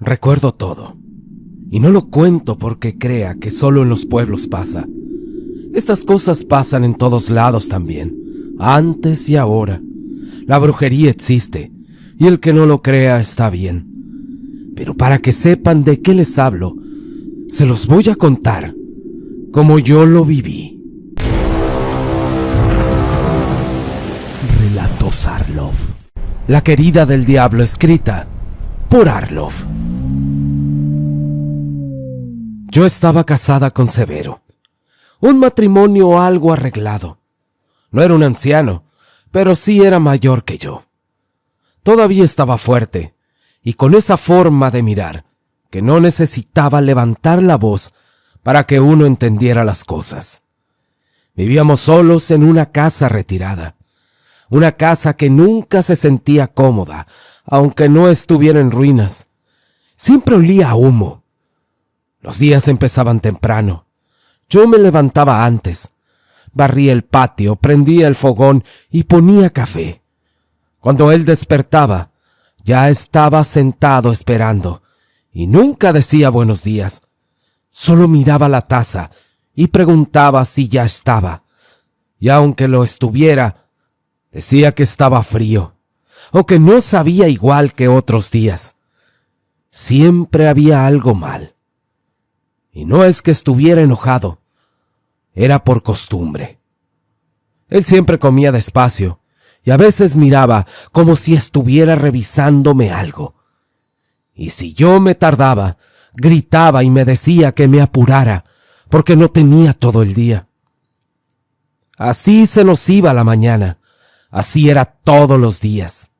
Recuerdo todo, y no lo cuento porque crea que solo en los pueblos pasa. Estas cosas pasan en todos lados también, antes y ahora. La brujería existe, y el que no lo crea está bien. Pero para que sepan de qué les hablo, se los voy a contar como yo lo viví. Relatos Arlov. La querida del diablo, escrita por Arlov. Yo estaba casada con Severo. Un matrimonio algo arreglado. No era un anciano, pero sí era mayor que yo. Todavía estaba fuerte, y con esa forma de mirar, que no necesitaba levantar la voz para que uno entendiera las cosas. Vivíamos solos en una casa retirada. Una casa que nunca se sentía cómoda, aunque no estuviera en ruinas. Siempre olía a humo. Los días empezaban temprano. Yo me levantaba antes. Barría el patio, prendía el fogón y ponía café. Cuando él despertaba, ya estaba sentado esperando, y nunca decía buenos días. Solo miraba la taza y preguntaba si ya estaba. Y aunque lo estuviera, decía que estaba frío, o que no sabía igual que otros días. Siempre había algo mal. Y no es que estuviera enojado, era por costumbre. Él siempre comía despacio, y a veces miraba como si estuviera revisándome algo. Y si yo me tardaba, gritaba y me decía que me apurara, porque no tenía todo el día. Así se nos iba la mañana. Así era todos los días.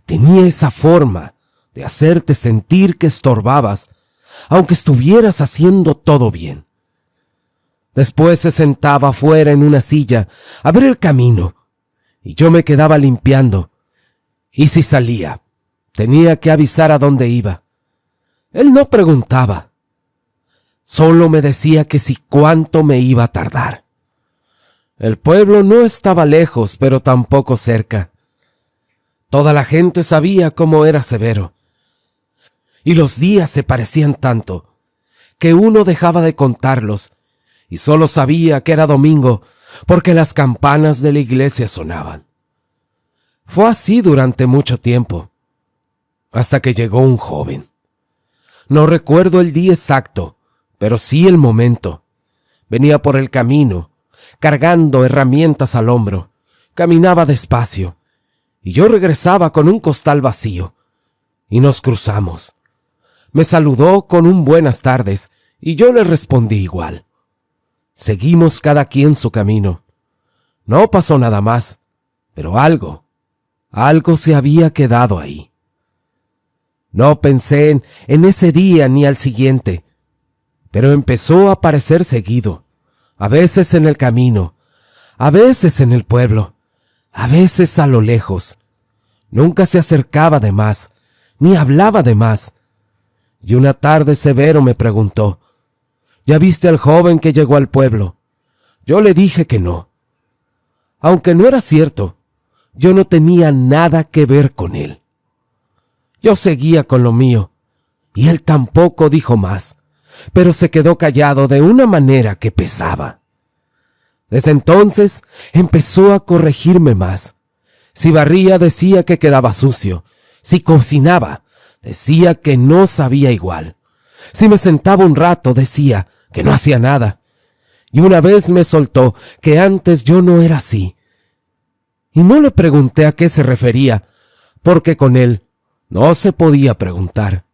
Tenía esa forma de hacerte sentir que estorbabas, aunque estuvieras haciendo todo bien. Después se sentaba afuera en una silla a ver el camino, y yo me quedaba limpiando. Y si salía, tenía que avisar a dónde iba. Él no preguntaba. Solo me decía que si cuánto me iba a tardar. El pueblo no estaba lejos, pero tampoco cerca. Toda la gente sabía cómo era Severo. Y los días se parecían tanto, que uno dejaba de contarlos, y solo sabía que era domingo, porque las campanas de la iglesia sonaban. Fue así durante mucho tiempo, hasta que llegó un joven. No recuerdo el día exacto, pero sí el momento. Venía por el camino, cargando herramientas al hombro. Caminaba despacio, y yo regresaba con un costal vacío, y nos cruzamos. Me saludó con un buenas tardes, y yo le respondí igual. Seguimos cada quien su camino. No pasó nada más, pero algo se había quedado ahí. No pensé en ese día ni al siguiente, pero empezó a aparecer seguido, a veces en el camino, a veces en el pueblo, a veces a lo lejos. Nunca se acercaba de más, ni hablaba de más. Y una tarde Severo me preguntó, ¿ya viste al joven que llegó al pueblo? Yo le dije que no. Aunque no era cierto, yo no tenía nada que ver con él. Yo seguía con lo mío, y él tampoco dijo más, pero se quedó callado de una manera que pesaba. Desde entonces empezó a corregirme más. Si barría decía que quedaba sucio, si cocinaba decía que no sabía igual, si me sentaba un rato decía que no hacía nada, y una vez me soltó que antes yo no era así. Y no le pregunté a qué se refería, porque con él no se podía preguntar.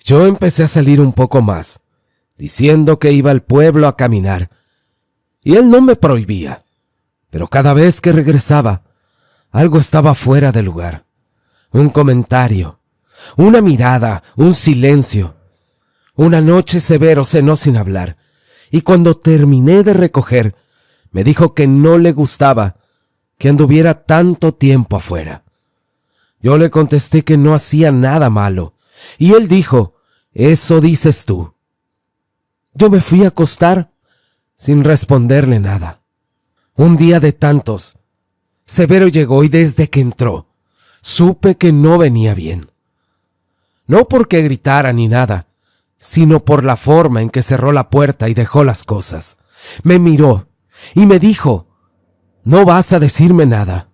Yo empecé a salir un poco más, diciendo que iba al pueblo a caminar, y él no me prohibía, pero cada vez que regresaba, algo estaba fuera de lugar. Un comentario, una mirada, un silencio. Una noche Severo cenó sin hablar, y cuando terminé de recoger, me dijo que no le gustaba que anduviera tanto tiempo afuera. Yo le contesté que no hacía nada malo, y él dijo, «Eso dices tú». Yo me fui a acostar sin responderle nada. Un día de tantos, Severo llegó y desde que entró, supe que no venía bien. No porque gritara ni nada, sino por la forma en que cerró la puerta y dejó las cosas. Me miró y me dijo: «¿No vas a decirme nada?».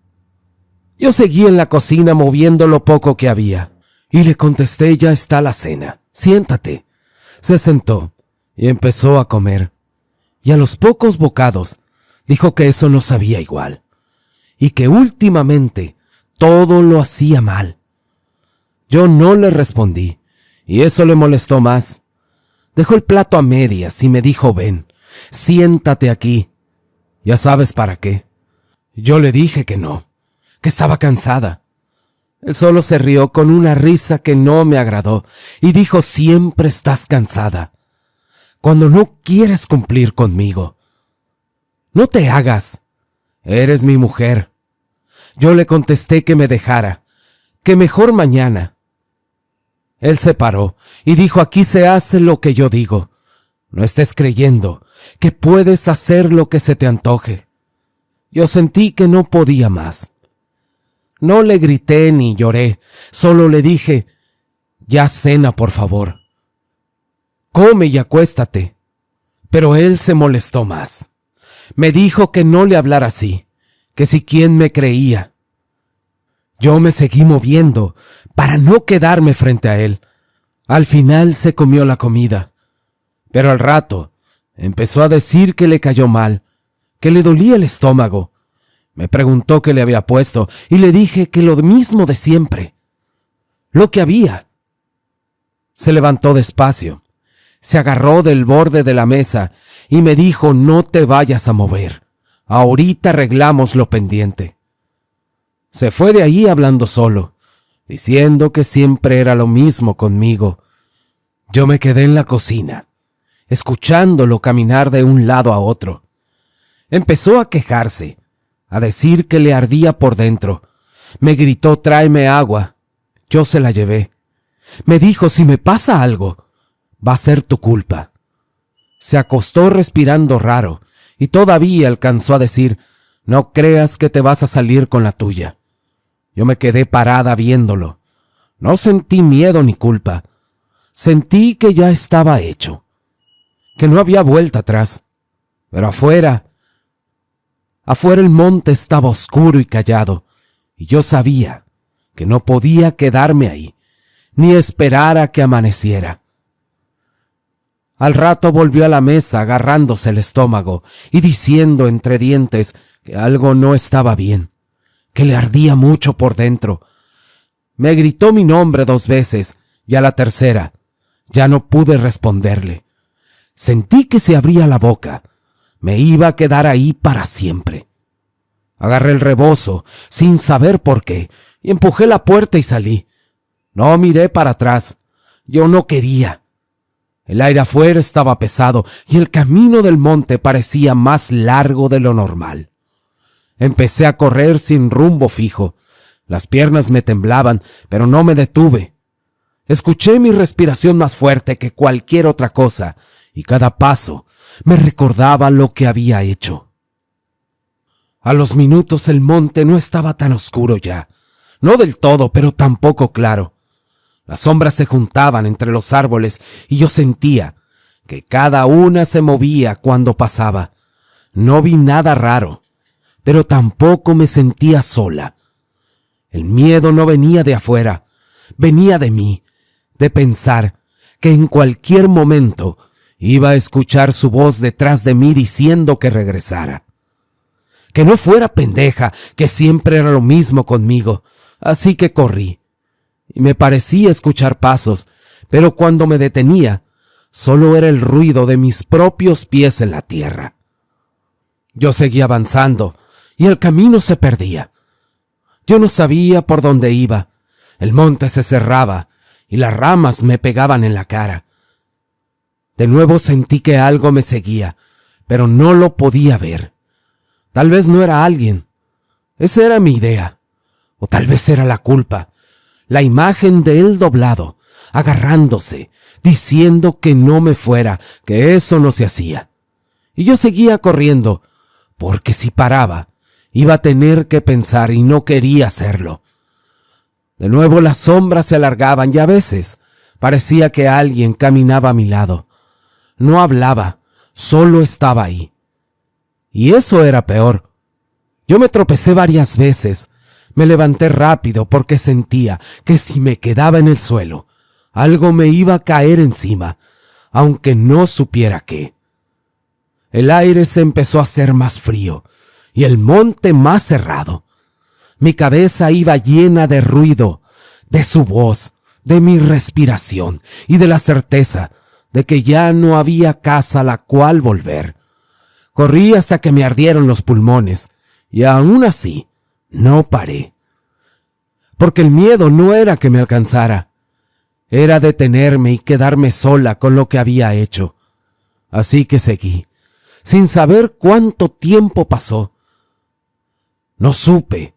Yo seguí en la cocina moviendo lo poco que había, y le contesté: «Ya está la cena, siéntate». Se sentó y empezó a comer, y a los pocos bocados dijo que eso no sabía igual, y que últimamente todo lo hacía mal. Yo no le respondí, y eso le molestó más. Dejó el plato a medias y me dijo: «Ven, siéntate aquí». ¿Ya sabes para qué? Yo le dije que no, que estaba cansada. Él solo se rió con una risa que no me agradó y dijo: «Siempre estás cansada, cuando no quieres cumplir conmigo. No te hagas, eres mi mujer». Yo le contesté que me dejara, que mejor mañana. Él se paró y dijo: «Aquí se hace lo que yo digo. No estés creyendo que puedes hacer lo que se te antoje». Yo sentí que no podía más. No le grité ni lloré, solo le dije: «Ya cena, por favor. Come y acuéstate». Pero él se molestó más. Me dijo que no le hablara así, que si quién me creía. Yo me seguí moviendo para no quedarme frente a él. Al final se comió la comida, pero al rato empezó a decir que le cayó mal, que le dolía el estómago. Me preguntó qué le había puesto y le dije que lo mismo de siempre, lo que había. Se levantó despacio, se agarró del borde de la mesa y me dijo: «No te vayas a mover, ahorita arreglamos lo pendiente». Se fue de ahí hablando solo, diciendo que siempre era lo mismo conmigo. Yo me quedé en la cocina, escuchándolo caminar de un lado a otro. Empezó a quejarse, a decir que le ardía por dentro. Me gritó: «Tráeme agua». Yo se la llevé. Me dijo: «Si me pasa algo, va a ser tu culpa». Se acostó respirando raro y todavía alcanzó a decir: «No creas que te vas a salir con la tuya». Yo me quedé parada viéndolo. No sentí miedo ni culpa. Sentí que ya estaba hecho, que no había vuelta atrás. Pero afuera el monte estaba oscuro y callado, y yo sabía que no podía quedarme ahí, ni esperar a que amaneciera. Al rato volvió a la mesa agarrándose el estómago y diciendo entre dientes que algo no estaba bien, que le ardía mucho por dentro. Me gritó mi nombre 2 veces y a la tercera ya no pude responderle. Sentí que se abría la boca. Me iba a quedar ahí para siempre. Agarré el rebozo sin saber por qué y empujé la puerta y salí. No miré para atrás. Yo no quería. El aire afuera estaba pesado y el camino del monte parecía más largo de lo normal. Empecé a correr sin rumbo fijo. Las piernas me temblaban, pero no me detuve. Escuché mi respiración más fuerte que cualquier otra cosa, y cada paso me recordaba lo que había hecho. A los minutos el monte no estaba tan oscuro ya. No del todo, pero tampoco claro. Las sombras se juntaban entre los árboles y yo sentía que cada una se movía cuando pasaba. No vi nada raro, pero tampoco me sentía sola. El miedo no venía de afuera, venía de mí, de pensar que en cualquier momento iba a escuchar su voz detrás de mí diciendo que regresara. Que no fuera pendeja, que siempre era lo mismo conmigo. Así que corrí. Y me parecía escuchar pasos, pero cuando me detenía, solo era el ruido de mis propios pies en la tierra. Yo seguía avanzando, y el camino se perdía. Yo no sabía por dónde iba. El monte se cerraba, y las ramas me pegaban en la cara. De nuevo sentí que algo me seguía, pero no lo podía ver. Tal vez no era alguien. Esa era mi idea. O tal vez era la culpa. La imagen de él doblado, agarrándose, diciendo que no me fuera, que eso no se hacía. Y yo seguía corriendo, porque si paraba, iba a tener que pensar y no quería hacerlo. De nuevo las sombras se alargaban y a veces Parecía que alguien caminaba a mi lado. No hablaba, solo estaba ahí. Y eso era peor. Yo me tropecé varias veces. Me levanté rápido porque sentía que si me quedaba en el suelo, algo me iba a caer encima, aunque no supiera qué. El aire se empezó a hacer más frío y el monte más cerrado. Mi cabeza iba llena de ruido, de su voz, de mi respiración y de la certeza de que ya no había casa a la cual volver. Corrí hasta que me ardieron los pulmones y aún así no paré. Porque el miedo no era que me alcanzara, era detenerme y quedarme sola con lo que había hecho. Así que seguí, sin saber cuánto tiempo pasó. No supe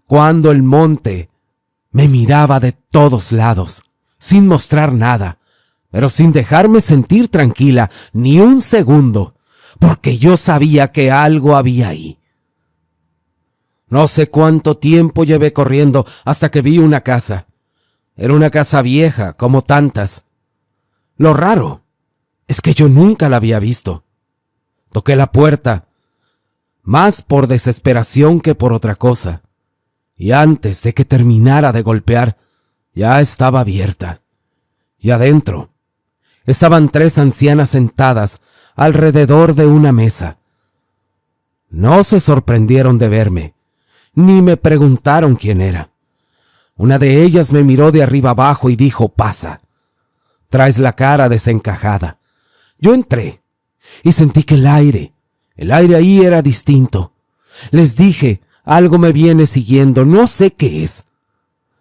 cuando el monte me miraba de todos lados, sin mostrar nada, pero sin dejarme sentir tranquila ni un segundo, porque yo sabía que algo había ahí. No sé cuánto tiempo llevé corriendo hasta que vi una casa. Era una casa vieja, como tantas. Lo raro es que yo nunca la había visto. Toqué la puerta, más por desesperación que por otra cosa, y antes de que terminara de golpear, ya estaba abierta. Y adentro estaban 3 ancianas sentadas alrededor de una mesa. No se sorprendieron de verme, ni me preguntaron quién era. Una de ellas me miró de arriba abajo y dijo: «Pasa. Traes la cara desencajada». Yo entré y sentí que el aire ahí era distinto. Les dije: «Algo me viene siguiendo, no sé qué es.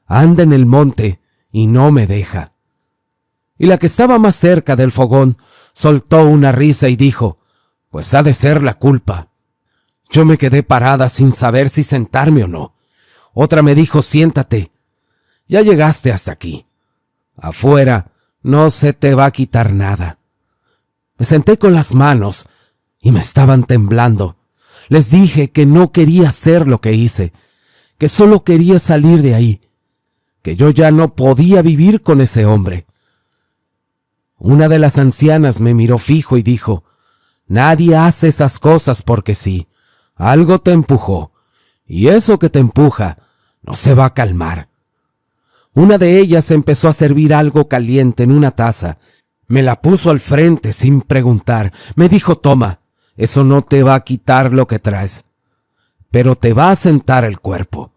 Anda en el monte y no me deja». Y la que estaba más cerca del fogón soltó una risa y dijo: «Pues ha de ser la culpa». Yo me quedé parada sin saber si sentarme o no. Otra me dijo: «Siéntate. Ya llegaste hasta aquí. Afuera no se te va a quitar nada». Me senté con las manos y me estaban temblando. Les dije que no quería hacer lo que hice, que solo quería salir de ahí, que yo ya no podía vivir con ese hombre. Una de las ancianas me miró fijo y dijo: «Nadie hace esas cosas porque sí. Algo te empujó, y eso que te empuja no se va a calmar». Una de ellas empezó a servir algo caliente en una taza. Me la puso al frente sin preguntar. Me dijo: «Toma, eso no te va a quitar lo que traes, pero te va a sentar el cuerpo».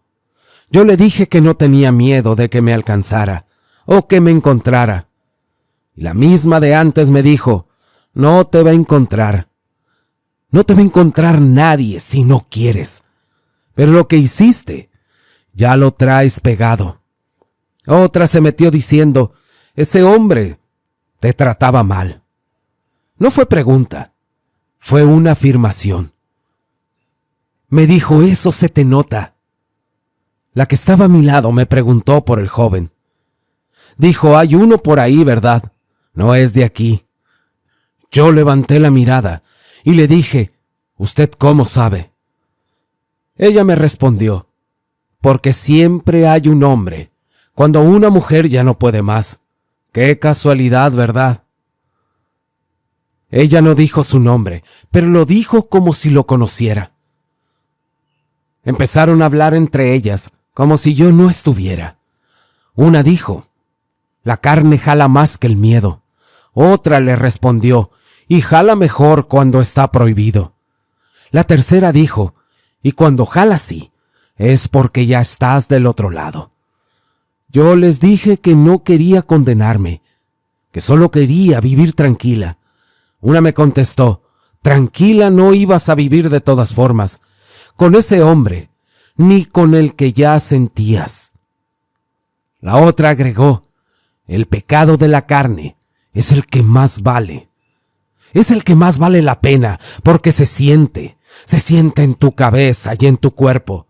Yo le dije que no tenía miedo de que me alcanzara o que me encontrara. Y la misma de antes me dijo: «No te va a encontrar. No te va a encontrar nadie si no quieres. Pero lo que hiciste ya lo traes pegado». Otra se metió diciendo: «Ese hombre te trataba mal». No fue pregunta, fue una afirmación. Me dijo: «Eso se te nota». La que estaba a mi lado me preguntó por el joven. Dijo: «Hay uno por ahí, ¿verdad? No es de aquí». Yo levanté la mirada y le dije: «¿Usted cómo sabe?». Ella me respondió: «Porque siempre hay un hombre cuando una mujer ya no puede más». Qué casualidad, ¿verdad? Ella no dijo su nombre, pero lo dijo como si lo conociera. Empezaron a hablar entre ellas, como si yo no estuviera. Una dijo: «La carne jala más que el miedo». Otra le respondió: «Y jala mejor cuando está prohibido». La tercera dijo: «Y cuando jala así, es porque ya estás del otro lado». Yo les dije que no quería condenarme, que solo quería vivir tranquila. Una me contestó: «Tranquila no ibas a vivir de todas formas, con ese hombre, ni con el que ya sentías». La otra agregó: «El pecado de la carne es el que más vale. Es el que más vale la pena, porque se siente en tu cabeza y en tu cuerpo».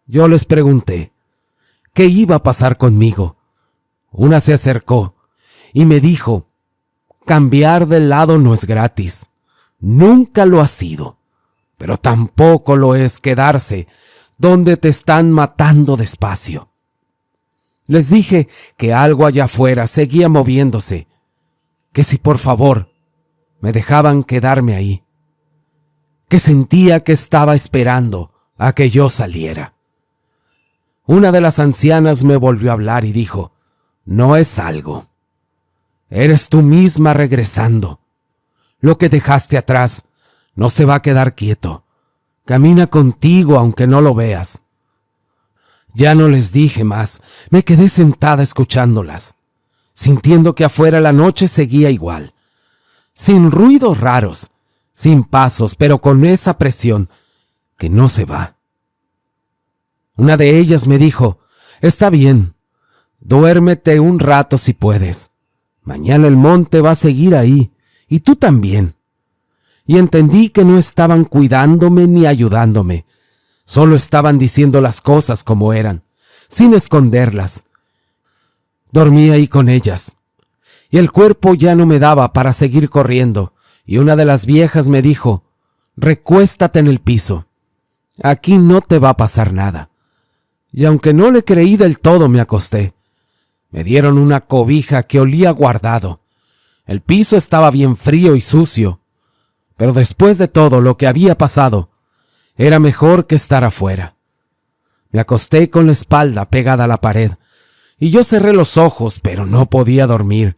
Yo les pregunté qué iba a pasar conmigo. Una se acercó y me dijo: «Cambiar de lado no es gratis. Nunca lo ha sido, pero tampoco lo es quedarse donde te están matando despacio». Les dije que algo allá afuera seguía moviéndose, que si por favor me dejaban quedarme ahí, que sentía que estaba esperando a que yo saliera. Una de las ancianas me volvió a hablar y dijo: no es algo. Eres tú misma regresando. Lo que dejaste atrás no se va a quedar quieto. Camina contigo aunque no lo veas. Ya no les dije más, me quedé sentada escuchándolas, sintiendo que afuera la noche seguía igual, sin ruidos raros, sin pasos, pero con esa presión que no se va. Una de ellas me dijo: está bien, duérmete un rato si puedes. Mañana el monte va a seguir ahí, y tú también. Y entendí que no estaban cuidándome ni ayudándome, solo estaban diciendo las cosas como eran, sin esconderlas. Dormí ahí con ellas, y el cuerpo ya no me daba para seguir corriendo, y una de las viejas me dijo: recuéstate en el piso, aquí no te va a pasar nada. Y aunque no le creí del todo, me acosté. Me dieron una cobija que olía guardado. El piso estaba bien frío y sucio, pero después de todo lo que había pasado, era mejor que estar afuera. Me acosté con la espalda pegada a la pared, y yo cerré los ojos, pero no podía dormir.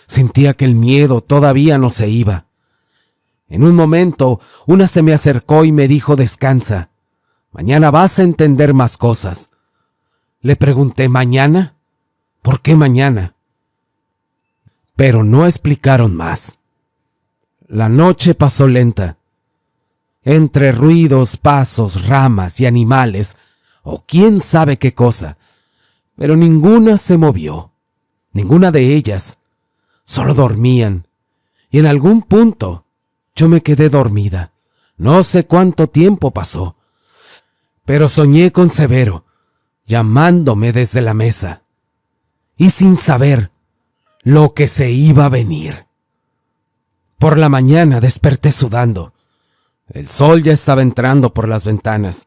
Sentía que el miedo todavía no se iba. En un momento, una se me acercó y me dijo: descansa, mañana vas a entender más cosas. Le pregunté: ¿mañana? ¿Por qué mañana? Pero no explicaron más. La noche pasó lenta. Entre ruidos, pasos, ramas y animales, o quién sabe qué cosa, pero ninguna se movió, ninguna de ellas. Solo dormían, y en algún punto yo me quedé dormida. No sé cuánto tiempo pasó, pero soñé con Severo, llamándome desde la mesa, y sin saber lo que se iba a venir. Por la mañana desperté sudando. El sol ya estaba entrando por las ventanas.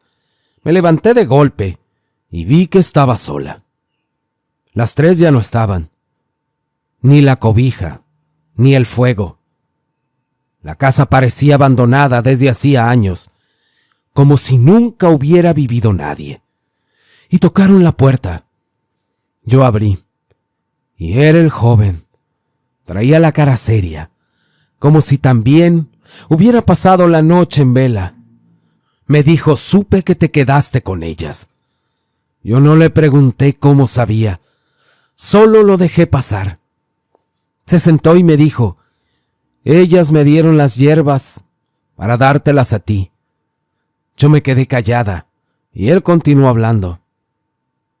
Me levanté de golpe y vi que estaba sola. Las tres ya no estaban. Ni la cobija, ni el fuego. La casa parecía abandonada desde hacía años, como si nunca hubiera vivido nadie. Y tocaron la puerta. Yo abrí, y era el joven. Traía la cara seria, como si también hubiera pasado la noche en vela. Me dijo: supe que te quedaste con ellas. Yo no le pregunté cómo sabía, solo lo dejé pasar. Se sentó y me dijo: ellas me dieron las hierbas para dártelas a ti. Yo me quedé callada, y él continuó hablando.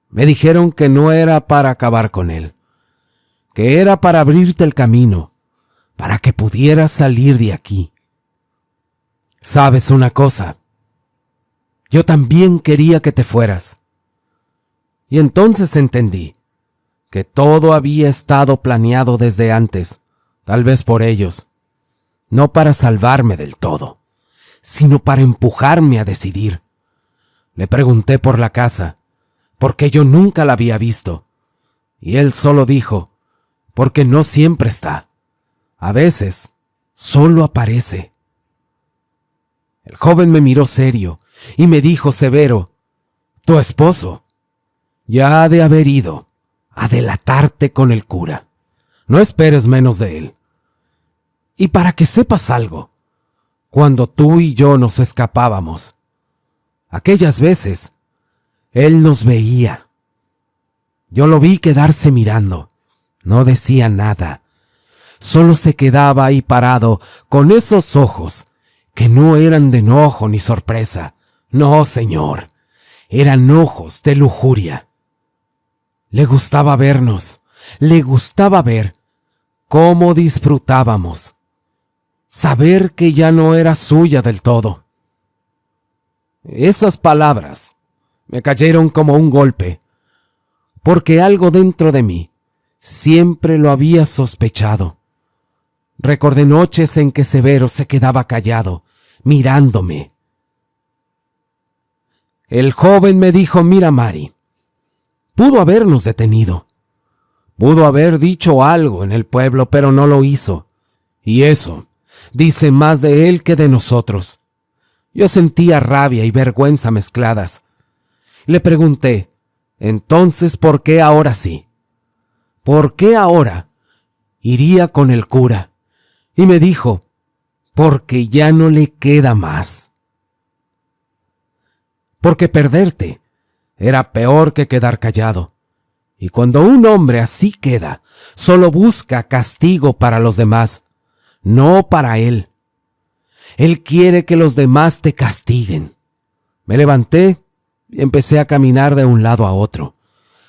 Me dijeron que no era para acabar con él, que era para abrirte el camino, para que pudieras salir de aquí. ¿Sabes una cosa? Yo también quería que te fueras. Y entonces entendí que todo había estado planeado desde antes, tal vez por ellos, no para salvarme del todo, sino para empujarme a decidir. Le pregunté por la casa, porque yo nunca la había visto, y él solo dijo: porque no siempre está, a veces solo aparece. El joven me miró serio y me dijo severo: tu esposo ya ha de haber ido a delatarte con el cura. No esperes menos de él. Y para que sepas algo, cuando tú y yo nos escapábamos, aquellas veces, él nos veía. Yo lo vi quedarse mirando. No decía nada. Solo se quedaba ahí parado con esos ojos que no eran de enojo ni sorpresa. No, señor, eran ojos de lujuria. Le gustaba vernos, le gustaba ver cómo disfrutábamos, saber que ya no era suya del todo. Esas palabras me cayeron como un golpe, porque algo dentro de mí siempre lo había sospechado. Recordé noches en que Severo se quedaba callado, mirándome. El joven me dijo: mira, Mari, Pudo habernos detenido. Pudo haber dicho algo en el pueblo, pero no lo hizo. Y eso dice más de él que de nosotros. Yo sentía rabia y vergüenza mezcladas. Le pregunté, entonces, ¿por qué ahora sí? ¿Por qué ahora iría con el cura? Y me dijo, porque ya no le queda más. Porque perderte era peor que quedar callado. Y cuando un hombre así queda, solo busca castigo para los demás, no para él. Él quiere que los demás te castiguen. Me levanté y empecé a caminar de un lado a otro.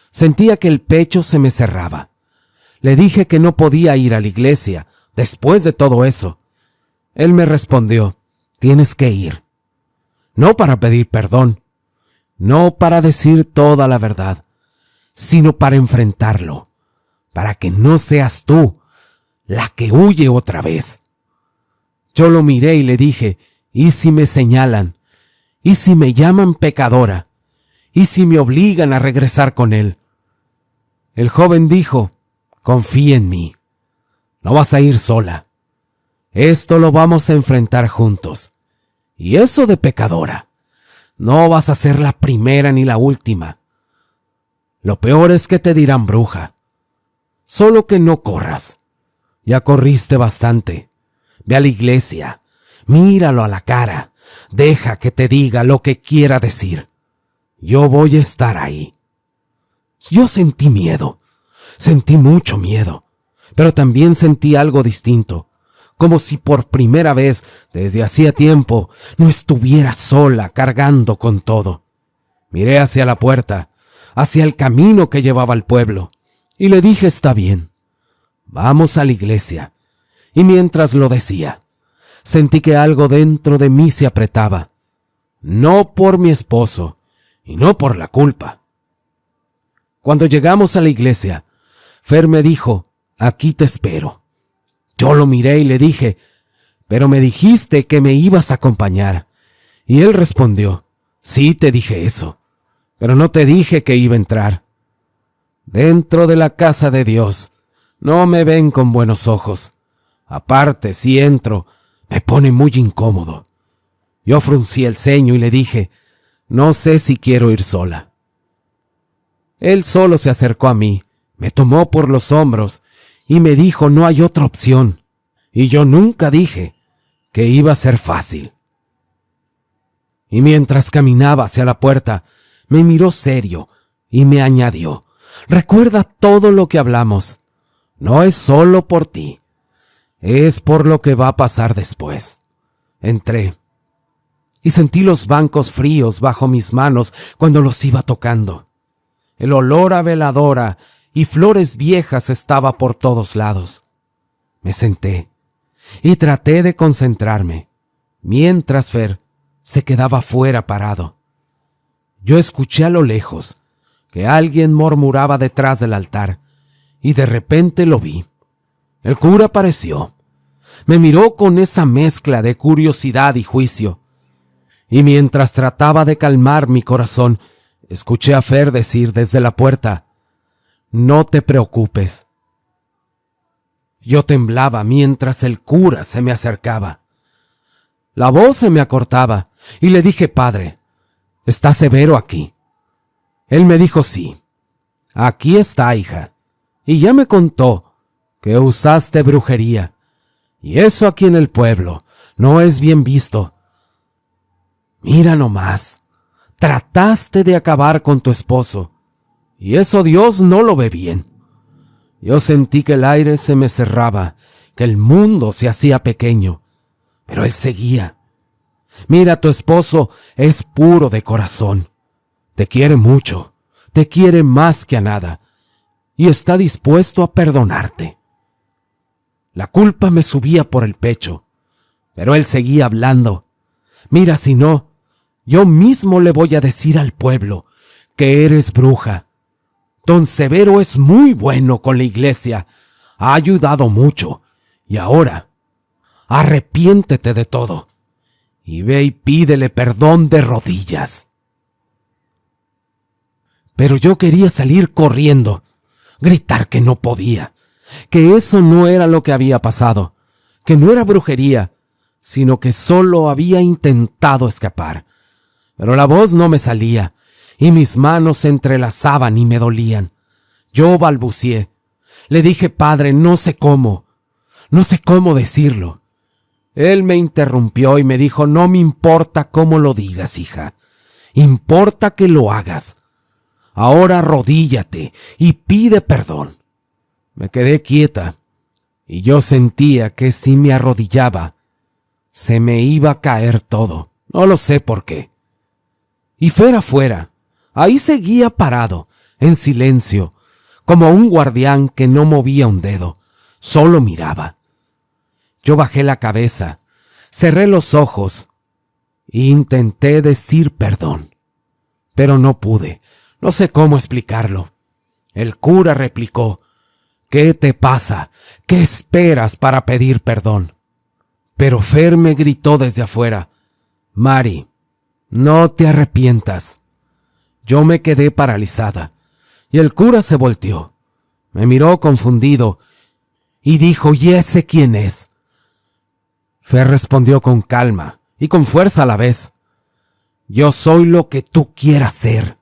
Sentía que el pecho se me cerraba. Le dije que no podía ir a la iglesia después de todo eso. Él me respondió, tienes que ir. No para pedir perdón, no para decir toda la verdad, sino para enfrentarlo, para que no seas tú la que huye otra vez. Yo lo miré y le dije, ¿y si me señalan? ¿Y si me llaman pecadora? ¿Y si me obligan a regresar con él? El joven dijo, confía en mí, no vas a ir sola. Esto lo vamos a enfrentar juntos. Y eso de pecadora, no vas a ser la primera ni la última. Lo peor es que te dirán bruja. Solo que no corras. Ya corriste bastante. Ve a la iglesia, míralo a la cara, deja que te diga lo que quiera decir. Yo voy a estar ahí. Yo sentí miedo, sentí mucho miedo, pero también sentí algo distinto, como si por primera vez desde hacía tiempo no estuviera sola cargando con todo. Miré hacia la puerta, hacia el camino que llevaba al pueblo, y le dije, está bien, vamos a la iglesia. Y mientras lo decía, sentí que algo dentro de mí se apretaba, no por mi esposo, y no por la culpa. Cuando llegamos a la iglesia, Fer me dijo, aquí te espero. Yo lo miré y le dije, pero me dijiste que me ibas a acompañar. Y él respondió, sí te dije eso, pero no te dije que iba a entrar. Dentro de la casa de Dios, no me ven con buenos ojos. Aparte, si entro, me pone muy incómodo. Yo fruncí el ceño y le dije, no sé si quiero ir sola. Él solo se acercó a mí, me tomó por los hombros y me dijo, no hay otra opción. Y yo nunca dije que iba a ser fácil. Y mientras caminaba hacia la puerta, me miró serio y me añadió, recuerda todo lo que hablamos. No es solo por ti, es por lo que va a pasar después. Entré y sentí los bancos fríos bajo mis manos cuando los iba tocando. El olor a veladora y flores viejas estaba por todos lados. Me senté y traté de concentrarme, mientras Fer se quedaba fuera parado. Yo escuché a lo lejos que alguien murmuraba detrás del altar y de repente lo vi. El cura apareció. Me miró con esa mezcla de curiosidad y juicio. Y mientras trataba de calmar mi corazón, escuché a Fer decir desde la puerta, no te preocupes. Yo temblaba mientras el cura se me acercaba. La voz se me acortaba y le dije, padre, ¿está Severo aquí? Él me dijo, sí. Aquí está, hija. Y ya me contó que usaste brujería. Y eso aquí en el pueblo no es bien visto. Mira nomás, trataste de acabar con tu esposo. Y eso Dios no lo ve bien. Yo sentí que el aire se me cerraba, que el mundo se hacía pequeño. Pero él seguía. Mira, tu esposo es puro de corazón. Te quiere mucho, te quiere más que a nada. Y está dispuesto a perdonarte. La culpa me subía por el pecho, pero él seguía hablando. Mira, si no, yo mismo le voy a decir al pueblo que eres bruja. Don Severo es muy bueno con la iglesia, ha ayudado mucho, y ahora, arrepiéntete de todo, y ve y pídele perdón de rodillas. Pero yo quería salir corriendo, gritar que no podía, que eso no era lo que había pasado, que no era brujería, sino que solo había intentado escapar. Pero la voz no me salía, y mis manos se entrelazaban y me dolían. Yo balbucié. Le dije, Padre, no sé cómo decirlo. Él me interrumpió y me dijo, no me importa cómo lo digas, hija. Importa que lo hagas. Ahora arrodíllate y pide perdón. Me quedé quieta y yo sentía que si me arrodillaba, se me iba a caer todo. No lo sé por qué. Y Fer afuera, ahí seguía parado, en silencio, como un guardián que no movía un dedo, solo miraba. Yo bajé la cabeza, cerré los ojos e intenté decir perdón. Pero no pude, no sé cómo explicarlo. El cura replicó, ¿qué te pasa? ¿Qué esperas para pedir perdón? Pero Fer me gritó desde afuera, Mari, no te arrepientas. Yo me quedé paralizada y el cura se volteó. Me miró confundido y dijo, ¿y ese quién es? Fer respondió con calma y con fuerza a la vez, yo soy lo que tú quieras ser.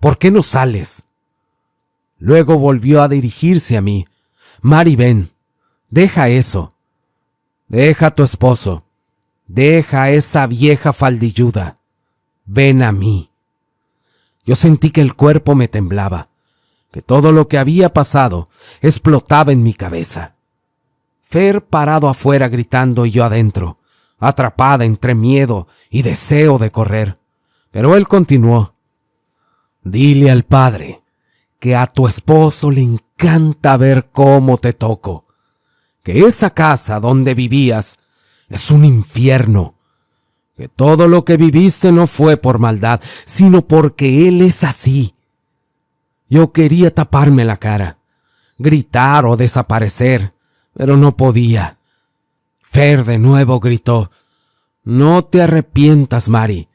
¿Por qué no sales? Luego volvió a dirigirse a mí. Mari, ven, deja eso. Deja a tu esposo. Deja a esa vieja faldilluda. Ven a mí. Yo sentí que el cuerpo me temblaba, que todo lo que había pasado explotaba en mi cabeza. Fer parado afuera gritando y yo adentro, atrapada entre miedo y deseo de correr. Pero él continuó. Dile al Padre que a tu esposo le encanta ver cómo te toco, que esa casa donde vivías es un infierno, que todo lo que viviste no fue por maldad, sino porque él es así. Yo quería taparme la cara, gritar o desaparecer, pero no podía. Fer de nuevo gritó, no te arrepientas, Mari,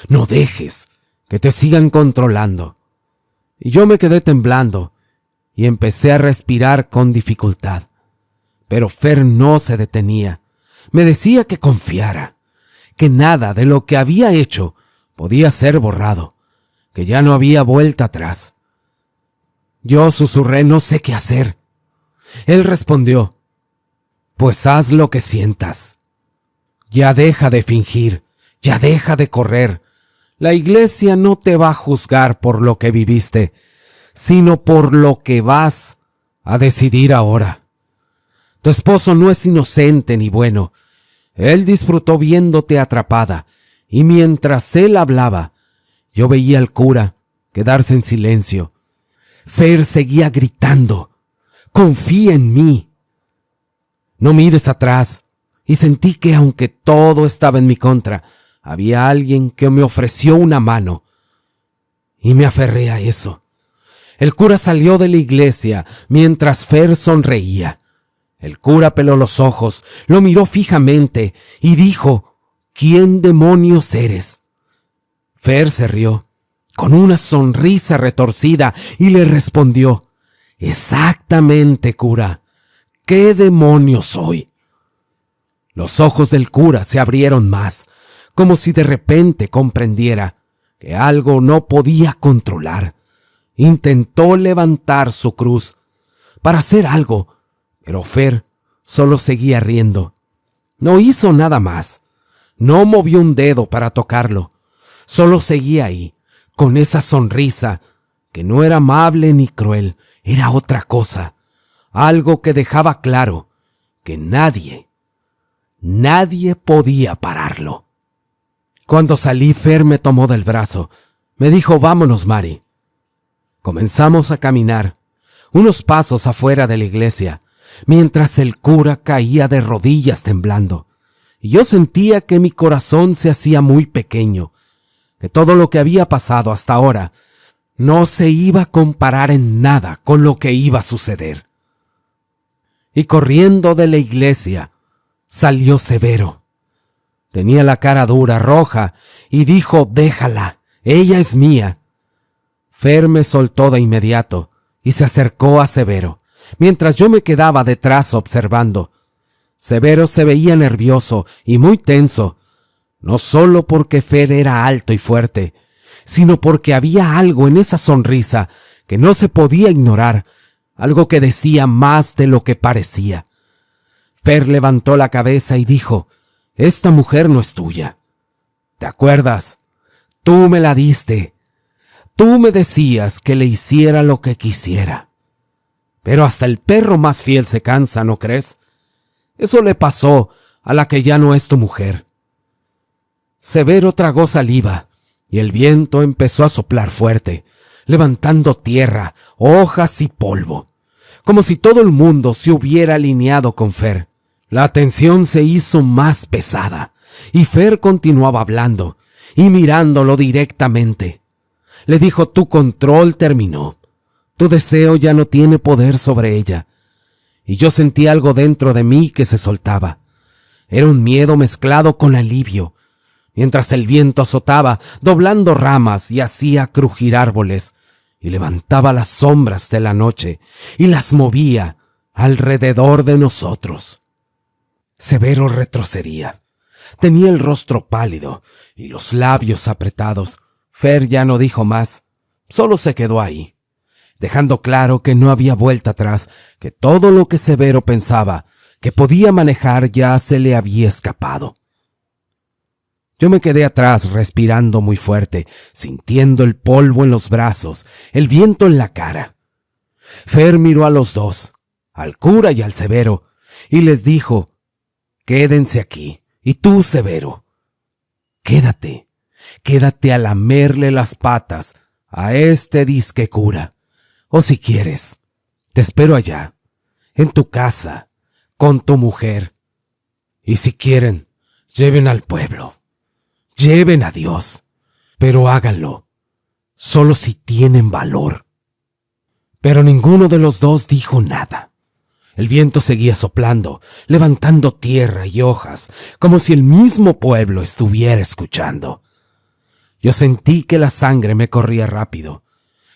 no dejes que te sigan controlando. Y yo me quedé temblando y empecé a respirar con dificultad. Pero Fer no se detenía. Me decía que confiara, que nada de lo que había hecho podía ser borrado, que ya no había vuelta atrás. Yo susurré, no sé qué hacer. Él respondió, pues haz lo que sientas. Ya deja de fingir, ya deja de correr. La iglesia no te va a juzgar por lo que viviste, sino por lo que vas a decidir ahora. Tu esposo no es inocente ni bueno. Él disfrutó viéndote atrapada, y mientras él hablaba, yo veía al cura quedarse en silencio. Fer seguía gritando, confía en mí. No mires atrás, y sentí que aunque todo estaba en mi contra, había alguien que me ofreció una mano, y me aferré a eso. El cura salió de la iglesia mientras Fer sonreía. El cura peló los ojos, lo miró fijamente y dijo, ¿quién demonios eres? Fer se rió, con una sonrisa retorcida, y le respondió, exactamente, cura, ¿qué demonios soy? Los ojos del cura se abrieron más, como si de repente comprendiera que algo no podía controlar. Intentó levantar su cruz para hacer algo, pero Fer solo seguía riendo. No hizo nada más. No movió un dedo para tocarlo. Solo seguía ahí, con esa sonrisa que no era amable ni cruel, era otra cosa. Algo que dejaba claro que nadie podía pararlo. Cuando salí, Fer me tomó del brazo. Me dijo, vámonos, Mari. Comenzamos a caminar, unos pasos afuera de la iglesia, mientras el cura caía de rodillas temblando. Y yo sentía que mi corazón se hacía muy pequeño, que todo lo que había pasado hasta ahora no se iba a comparar en nada con lo que iba a suceder. Y corriendo de la iglesia, salió Severo. Tenía la cara dura, roja, y dijo, déjala, ella es mía. Fer me soltó de inmediato y se acercó a Severo, mientras yo me quedaba detrás observando. Severo se veía nervioso y muy tenso, no solo porque Fer era alto y fuerte, sino porque había algo en esa sonrisa que no se podía ignorar, algo que decía más de lo que parecía. Fer levantó la cabeza y dijo: «Esta mujer no es tuya. ¿Te acuerdas? Tú me la diste. Tú me decías que le hiciera lo que quisiera. Pero hasta el perro más fiel se cansa, ¿no crees? Eso le pasó a la que ya no es tu mujer». Severo tragó saliva y el viento empezó a soplar fuerte, levantando tierra, hojas y polvo, como si todo el mundo se hubiera alineado con Fer. La tensión se hizo más pesada y Fer continuaba hablando y mirándolo directamente. Le dijo: «Tu control terminó. Tu deseo ya no tiene poder sobre ella». Y yo sentí algo dentro de mí que se soltaba. Era un miedo mezclado con alivio, mientras el viento azotaba, doblando ramas y hacía crujir árboles, y levantaba las sombras de la noche y las movía alrededor de nosotros. Severo retrocedía. Tenía el rostro pálido y los labios apretados. Fer ya no dijo más, solo se quedó ahí, dejando claro que no había vuelta atrás, que todo lo que Severo pensaba que podía manejar ya se le había escapado. Yo me quedé atrás respirando muy fuerte, sintiendo el polvo en los brazos, el viento en la cara. Fer miró a los dos, al cura y al Severo, y les dijo: «Quédense aquí, y tú, Severo, quédate a lamerle las patas a este disque cura. O si quieres, te espero allá, en tu casa, con tu mujer. Y si quieren, lleven al pueblo, lleven a Dios, pero háganlo solo si tienen valor». Pero ninguno de los dos dijo nada. El viento seguía soplando, levantando tierra y hojas, como si el mismo pueblo estuviera escuchando. Yo sentí que la sangre me corría rápido.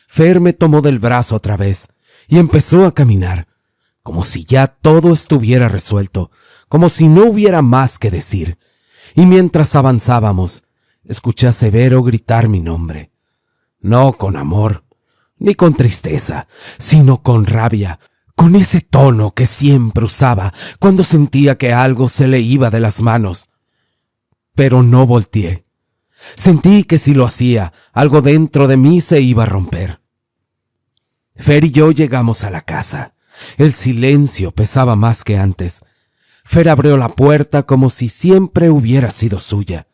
Fer me tomó del brazo otra vez y empezó a caminar, como si ya todo estuviera resuelto, como si no hubiera más que decir. Y mientras avanzábamos, escuché a Severo gritar mi nombre. No con amor, ni con tristeza, sino con rabia, con ese tono que siempre usaba cuando sentía que algo se le iba de las manos. Pero no volteé. Sentí que si lo hacía, algo dentro de mí se iba a romper. Fer y yo llegamos a la casa. El silencio pesaba más que antes. Fer abrió la puerta como si siempre hubiera sido suya.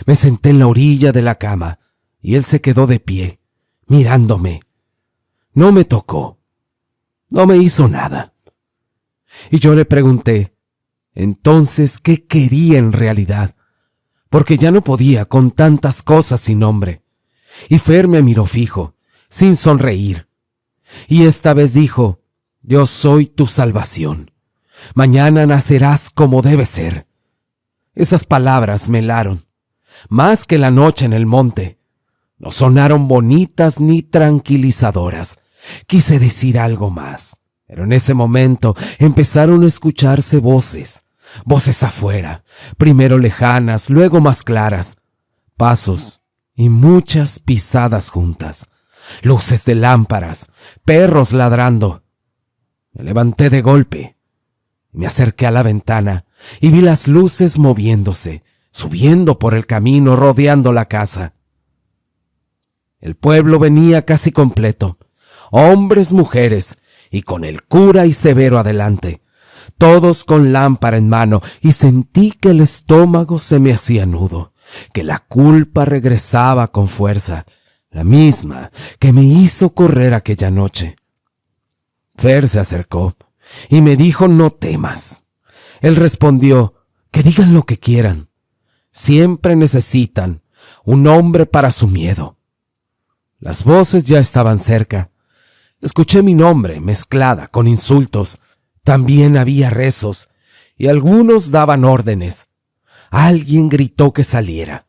Me senté en la orilla de la cama y él se quedó de pie, mirándome. No me tocó. No me hizo nada. Y yo le pregunté, entonces, ¿qué quería en realidad? Porque ya no podía con tantas cosas sin nombre. Y Fer me miró fijo, sin sonreír. Y esta vez dijo: «Yo soy tu salvación. Mañana nacerás como debe ser». Esas palabras me helaron, más que la noche en el monte. No sonaron bonitas ni tranquilizadoras. Quise decir algo más, pero en ese momento empezaron a escucharse voces afuera, primero lejanas, luego más claras, pasos y muchas pisadas juntas, luces de lámparas, perros ladrando. Me levanté de golpe, me acerqué a la ventana y vi las luces moviéndose, subiendo por el camino, rodeando la casa. El pueblo venía casi completo, hombres, mujeres, y con el cura y Severo adelante, todos con lámpara en mano, y sentí que el estómago se me hacía nudo, que la culpa regresaba con fuerza, la misma que me hizo correr aquella noche. Fer se acercó y me dijo: «No temas». Él respondió: «Que digan lo que quieran. Siempre necesitan un hombre para su miedo». Las voces ya estaban cerca. Escuché mi nombre mezclada con insultos. También había rezos y algunos daban órdenes. Alguien gritó que saliera.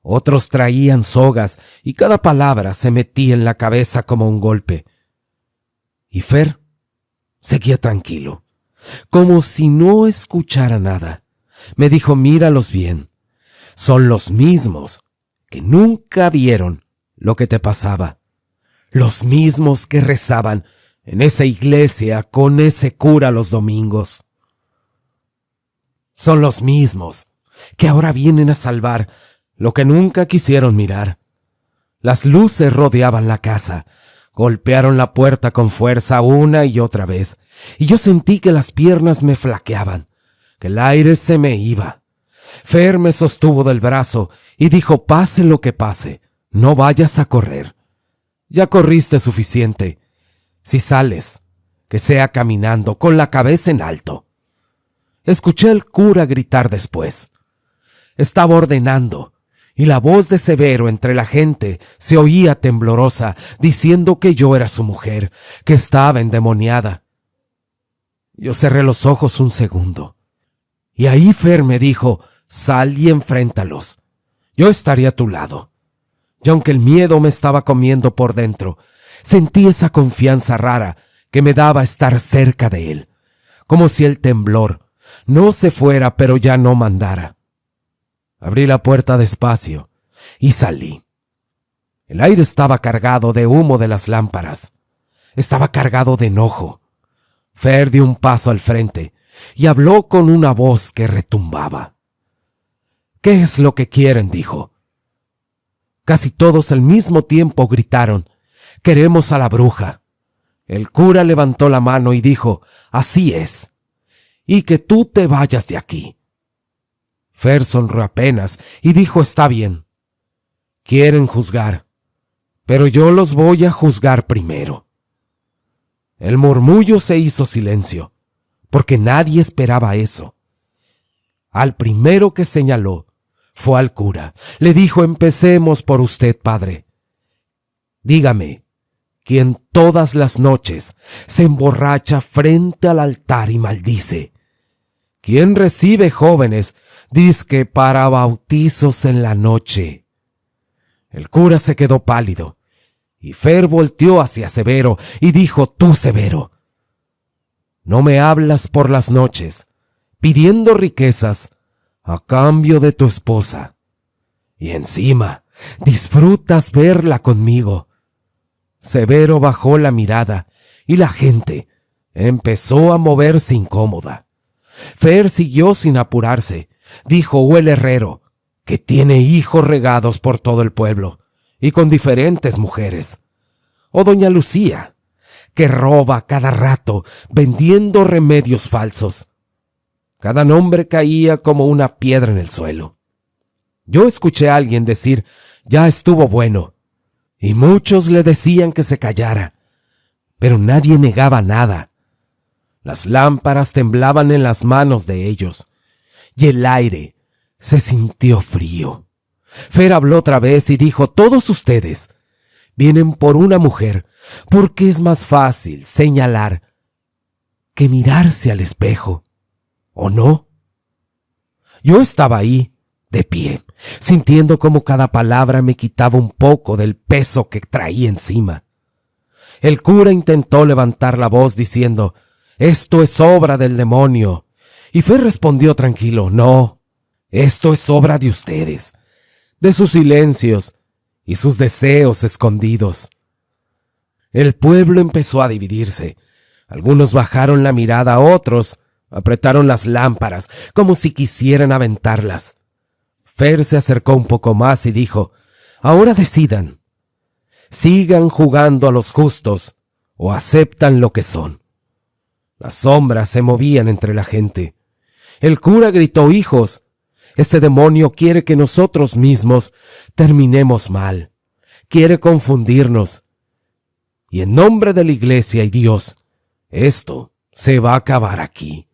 Otros traían sogas y cada palabra se metía en la cabeza como un golpe. Y Fer seguía tranquilo, como si no escuchara nada. Me dijo: míralos bien, son los mismos que nunca vieron lo que te pasaba, los mismos que rezaban en esa iglesia con ese cura los domingos. Son los mismos que ahora vienen a salvar lo que nunca quisieron mirar. Las luces rodeaban la casa, golpearon la puerta con fuerza una y otra vez, y yo sentí que las piernas me flaqueaban, que el aire se me iba. Fer me sostuvo del brazo y dijo: pase lo que pase, no vayas a correr. Ya corriste suficiente. Si sales, que sea caminando, con la cabeza en alto. Escuché al cura gritar después. Estaba ordenando, y la voz de Severo entre la gente se oía temblorosa, diciendo que yo era su mujer, que estaba endemoniada. Yo cerré los ojos un segundo, y ahí Fer me dijo: sal y enfréntalos. Yo estaré a tu lado. Y aunque el miedo me estaba comiendo por dentro, sentí esa confianza rara que me daba estar cerca de él, como si el temblor no se fuera pero ya no mandara. Abrí la puerta despacio y salí. El aire estaba cargado de humo de las lámparas. Estaba cargado de enojo. Fer dio un paso al frente y habló con una voz que retumbaba. ¿Qué es lo que quieren?, dijo. Casi todos al mismo tiempo gritaron: queremos a la bruja. El cura levantó la mano y dijo: así es, y que tú te vayas de aquí. Fer sonrió apenas y dijo: está bien. Quieren juzgar, pero yo los voy a juzgar primero. El murmullo se hizo silencio, porque nadie esperaba eso. Al primero que señaló fue al cura. Le dijo: empecemos por usted, padre. Dígame, ¿quién todas las noches se emborracha frente al altar y maldice? ¿Quién recibe jóvenes dizque para bautizos en la noche? El cura se quedó pálido, y Fer volteó hacia Severo y dijo: tú, Severo, no me hablas por las noches, pidiendo riquezas a cambio de tu esposa, y encima disfrutas verla conmigo. Severo bajó la mirada y la gente empezó a moverse incómoda. Fer siguió sin apurarse. Dijo el herrero, que tiene hijos regados por todo el pueblo y con diferentes mujeres. O doña Lucía, que roba cada rato vendiendo remedios falsos. Cada nombre caía como una piedra en el suelo. Yo escuché a alguien decir: ya estuvo bueno, y muchos le decían que se callara, pero nadie negaba nada. Las lámparas temblaban en las manos de ellos, y el aire se sintió frío. Fer habló otra vez y dijo: todos ustedes vienen por una mujer, porque es más fácil señalar que mirarse al espejo, ¿o no? Yo estaba ahí, de pie, sintiendo como cada palabra me quitaba un poco del peso que traía encima. El cura intentó levantar la voz diciendo: esto es obra del demonio. Y Fer respondió tranquilo: no, esto es obra de ustedes, de sus silencios y sus deseos escondidos. El pueblo empezó a dividirse. Algunos bajaron la mirada, otros apretaron las lámparas como si quisieran aventarlas. Fer se acercó un poco más y dijo: ahora decidan. Sigan jugando a los justos o aceptan lo que son. Las sombras se movían entre la gente. El cura gritó: hijos, este demonio quiere que nosotros mismos terminemos mal. Quiere confundirnos. Y en nombre de la iglesia y Dios, esto se va a acabar aquí.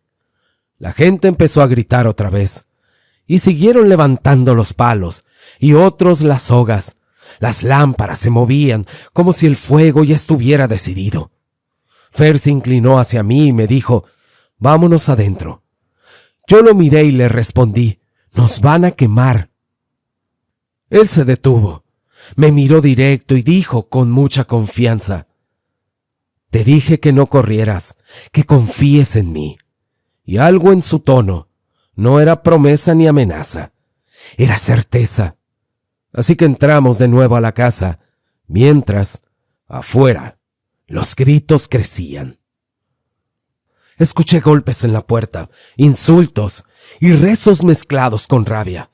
La gente empezó a gritar otra vez, y siguieron levantando los palos, y otros las sogas. Las lámparas se movían como si el fuego ya estuviera decidido. Fer se inclinó hacia mí y me dijo: vámonos adentro. Yo lo miré y le respondí: nos van a quemar. Él se detuvo, me miró directo y dijo con mucha confianza: «Te dije que no corrieras, que confíes en mí». Y algo en su tono no era promesa ni amenaza, era certeza. Así que entramos de nuevo a la casa, mientras, afuera, los gritos crecían. Escuché golpes en la puerta, insultos y rezos mezclados con rabia.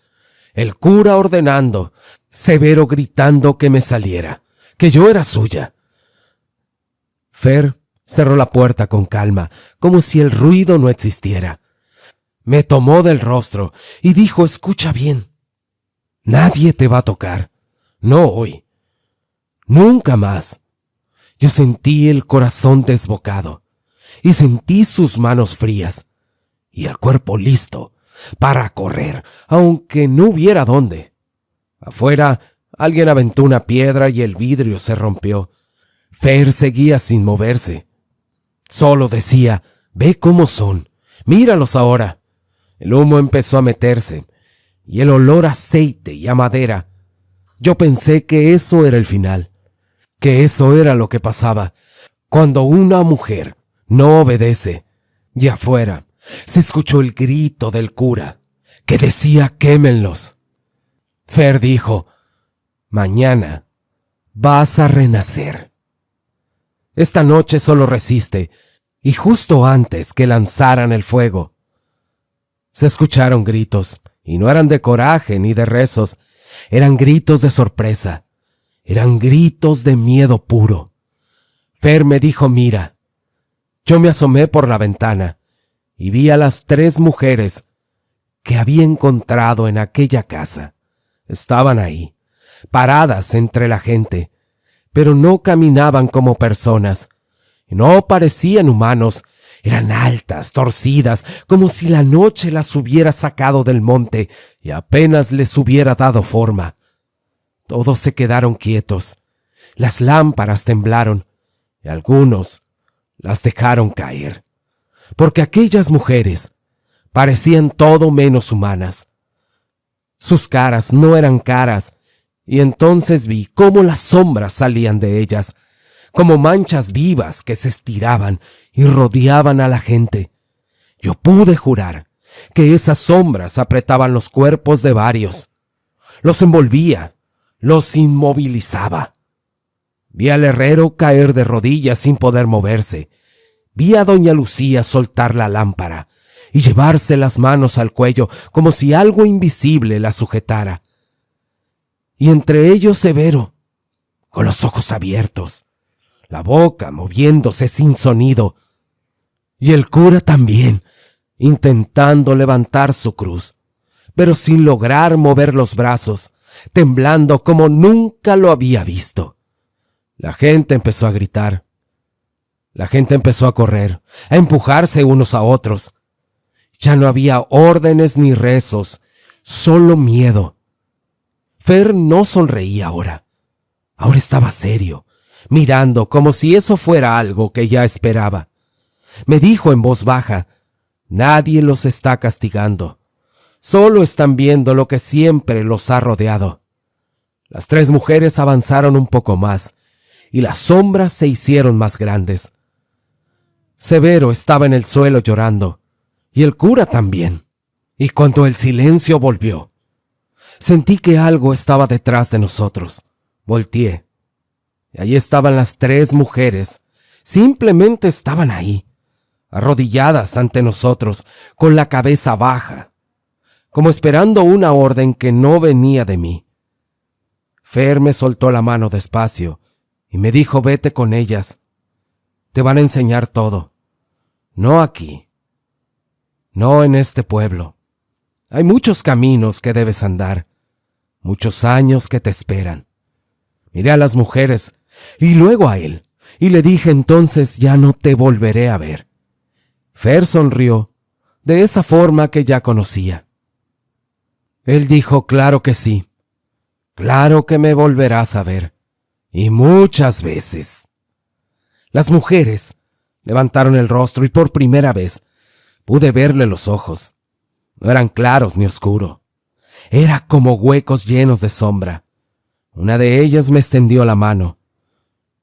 El cura ordenando, Severo gritando que me saliera, que yo era suya. Fer cerró la puerta con calma, como si el ruido no existiera. Me tomó del rostro y dijo: «Escucha bien. Nadie te va a tocar. No hoy. Nunca más». Yo sentí el corazón desbocado y sentí sus manos frías y el cuerpo listo para correr, aunque no hubiera dónde. Afuera, alguien aventó una piedra y el vidrio se rompió. Fer seguía sin moverse. Solo decía: «Ve cómo son. Míralos ahora». El humo empezó a meterse y el olor a aceite y a madera. Yo pensé que eso era el final, que eso era lo que pasaba cuando una mujer no obedece. Y afuera se escuchó el grito del cura, que decía: «Quémenlos». Fer dijo: «Mañana vas a renacer. Esta noche solo resiste». Y justo antes que lanzaran el fuego, se escucharon gritos, y no eran de coraje ni de rezos, eran gritos de sorpresa, eran gritos de miedo puro. Fer me dijo: «Mira». Yo me asomé por la ventana y vi a las 3 mujeres que había encontrado en aquella casa. Estaban ahí, paradas entre la gente, pero no caminaban como personas. No parecían humanos, eran altas, torcidas, como si la noche las hubiera sacado del monte y apenas les hubiera dado forma. Todos se quedaron quietos, las lámparas temblaron y algunos las dejaron caer, porque aquellas mujeres parecían todo menos humanas. Sus caras no eran caras, y entonces vi cómo las sombras salían de ellas, como manchas vivas que se estiraban y rodeaban a la gente. Yo pude jurar que esas sombras apretaban los cuerpos de varios, los envolvía, los inmovilizaba. Vi al herrero caer de rodillas sin poder moverse. Vi a doña Lucía soltar la lámpara y llevarse las manos al cuello como si algo invisible la sujetara. Y entre ellos Severo, con los ojos abiertos, la boca moviéndose sin sonido, y el cura también, intentando levantar su cruz, pero sin lograr mover los brazos, temblando como nunca lo había visto. La gente empezó a gritar. La gente empezó a correr, a empujarse unos a otros. Ya no había órdenes ni rezos, solo miedo. Fer no sonreía ahora. Ahora estaba serio, mirando como si eso fuera algo que ya esperaba. Me dijo en voz baja: «Nadie los está castigando. Solo están viendo lo que siempre los ha rodeado». Las 3 mujeres avanzaron un poco más, y las sombras se hicieron más grandes. Severo estaba en el suelo llorando, y el cura también. Y cuando el silencio volvió, sentí que algo estaba detrás de nosotros. Volteé, y allí estaban las 3 mujeres. Simplemente estaban ahí, arrodilladas ante nosotros, con la cabeza baja, como esperando una orden que no venía de mí. Fer me soltó la mano despacio y me dijo: «Vete con ellas. Te van a enseñar todo. No aquí. No en este pueblo. Hay muchos caminos que debes andar, muchos años que te esperan». Miré a las mujeres y luego a él, y le dije: «Entonces ya no te volveré a ver». Fer sonrió, de esa forma que ya conocía. Él dijo: «Claro que sí. Claro que me volverás a ver. Y muchas veces». Las mujeres levantaron el rostro y por primera vez pude verle los ojos. No eran claros ni oscuros. Era como huecos llenos de sombra. Una de ellas me extendió la mano.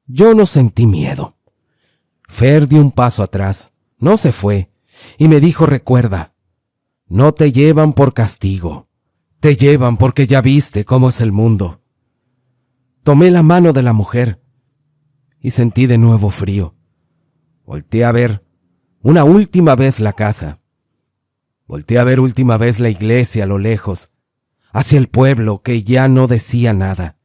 Yo no sentí miedo. Fer dio un paso atrás, no se fue, y me dijo: recuerda, no te llevan por castigo, te llevan porque ya viste cómo es el mundo. Tomé la mano de la mujer y sentí de nuevo frío. Volteé a ver una última vez la casa. Volteé a ver última vez la iglesia a lo lejos, hacia el pueblo que ya no decía nada.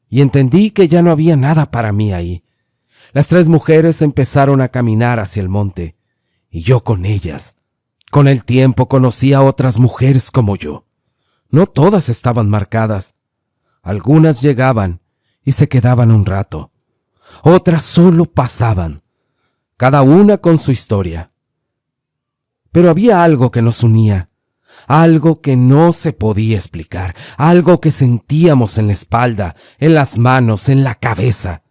Y entendí que ya no había nada para mí ahí. Las 3 mujeres empezaron a caminar hacia el monte, y yo con ellas. Con el tiempo conocí a otras mujeres como yo. No todas estaban marcadas. Algunas llegaban y se quedaban un rato. Otras solo pasaban, cada una con su historia. Pero había algo que nos unía, algo que no se podía explicar, algo que sentíamos en la espalda, en las manos, en la cabeza.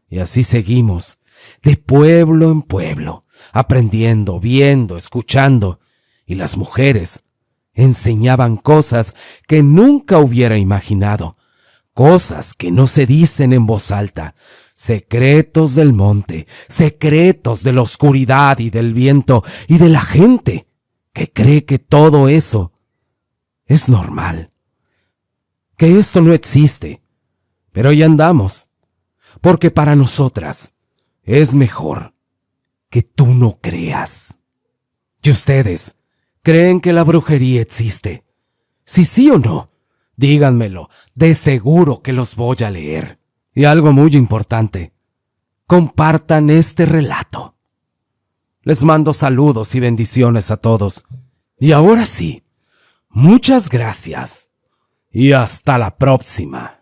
Y así seguimos, de pueblo en pueblo, aprendiendo, viendo, escuchando. Y las mujeres enseñaban cosas que nunca hubiera imaginado, cosas que no se dicen en voz alta, secretos del monte, secretos de la oscuridad y del viento y de la gente que cree que todo eso es normal, que esto no existe, pero ya andamos, porque para nosotras es mejor que tú no creas. ¿Y ustedes creen que la brujería existe? Si sí o no, díganmelo, de seguro que los voy a leer. Y algo muy importante, compartan este relato. Les mando saludos y bendiciones a todos. Y ahora sí, muchas gracias y hasta la próxima.